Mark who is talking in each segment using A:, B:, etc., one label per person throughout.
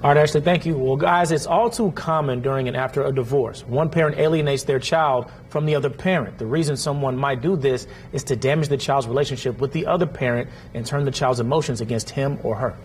A: All right, Ashley, thank you. Well, guys, it's all too common during and after a divorce. One parent alienates their child from the other parent. The reason someone might do this is to damage the child's relationship with the other parent and turn the child's emotions against him or her.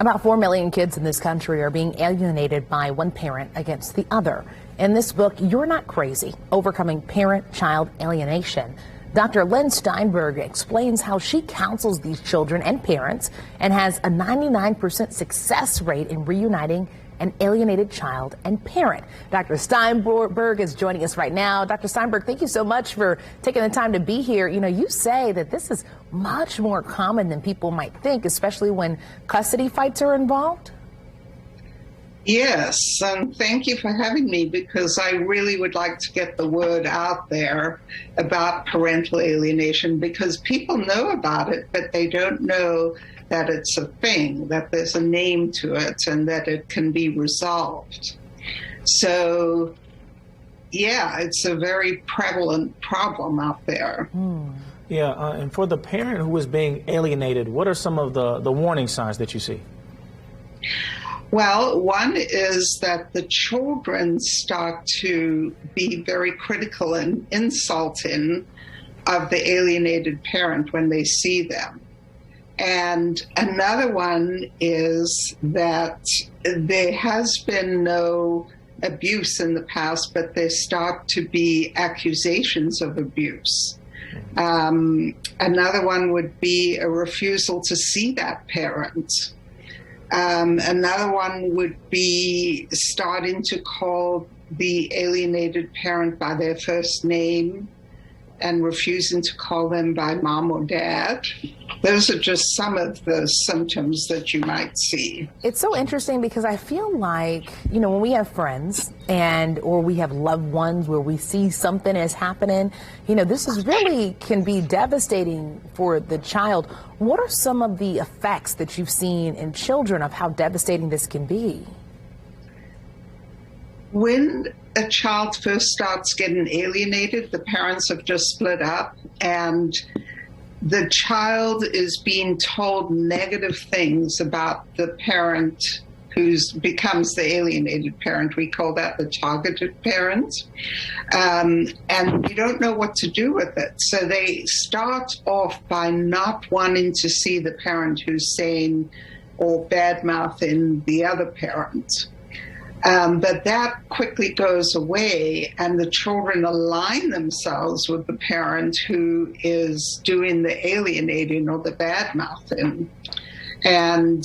B: About 4 million kids in this country are being alienated by one parent against the other. In this book, You're Not Crazy: Overcoming Parent-Child Alienation, Dr. Lynn Steinberg explains how she counsels these children and parents and has a 99% success rate in reuniting an alienated child and parent. Dr. Steinberg is joining us right now. Dr. Steinberg, thank you so much for taking the time to be here. You know, you say that this is much more common than people might think, especially when custody fights are involved.
C: Yes, and thank you for having me, because I really would like to get the word out there about parental alienation, because people know about it, but they don't know that it's a thing, that there's a name to it, and that it can be resolved. So, yeah, it's a very prevalent problem out there.
A: Yeah, and for the parent who is being alienated, what are some of the warning signs that you see?
C: Well, one is that the children start to be very critical and insulting of the alienated parent when they see them. And another one is that there has been no abuse in the past, but there start to be accusations of abuse. Another one would be a refusal to see that parent. Another one would be starting to call the alienated parent by their first name and refusing to call them by mom or dad. Those are just some of the symptoms that you might see.
B: It's so interesting because I feel like, you know, when we have friends or we have loved ones where we see something is happening, you know, this is really can be devastating for the child. What are some of the effects that you've seen in children of how devastating this can be?
C: When a child first starts getting alienated, the parents have just split up, and the child is being told negative things about the parent who becomes the alienated parent. We call that the targeted parent. And you don't know what to do with it. So they start off by not wanting to see the parent who's saying or bad-mouthing the other parent. But that quickly goes away, and the children align themselves with the parent who is doing the alienating or the bad-mouthing. And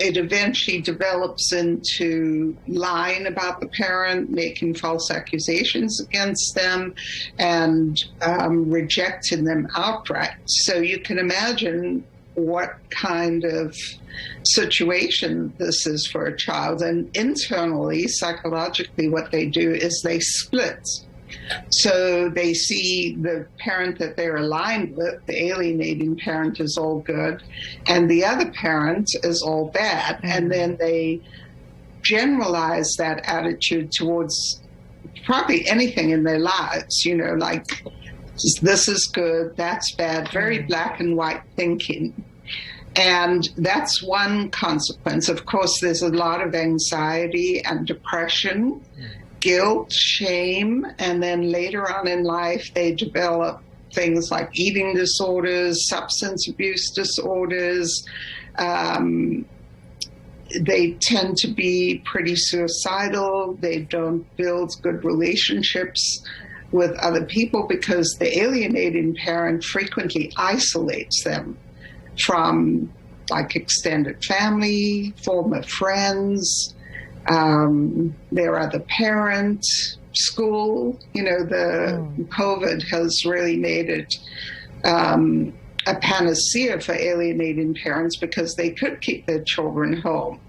C: it eventually develops into lying about the parent, making false accusations against them, and rejecting them outright. So you can imagine what kind of situation this is for a child. And internally, psychologically, what they do is they split. So they see the parent that they're aligned with, the alienating parent, is all good, and the other parent is all bad. And then they generalize that attitude towards probably anything in their lives, you know, like this is good, that's bad, very black and white thinking. And that's one consequence. Of course, there's a lot of anxiety and depression, guilt, shame, and then later on in life, they develop things like eating disorders, substance abuse disorders. They tend to be pretty suicidal. They don't build good relationships with other people because the alienating parent frequently isolates them from like extended family, former friends, their other parent, school. You know, the COVID has really made it a panacea for alienating parents because they could keep their children home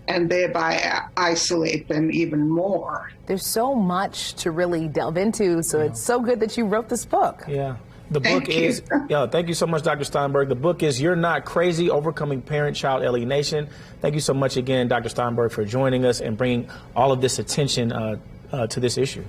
C: and thereby isolate them even more.
B: There's so much to really delve into, so it's so good that you wrote this book.
A: Yeah. The book is, thank you so much, Dr. Steinberg. The book is You're Not Crazy: Overcoming Parent-Child Alienation. Thank you so much again, Dr. Steinberg, for joining us and bringing all of this attention to this issue.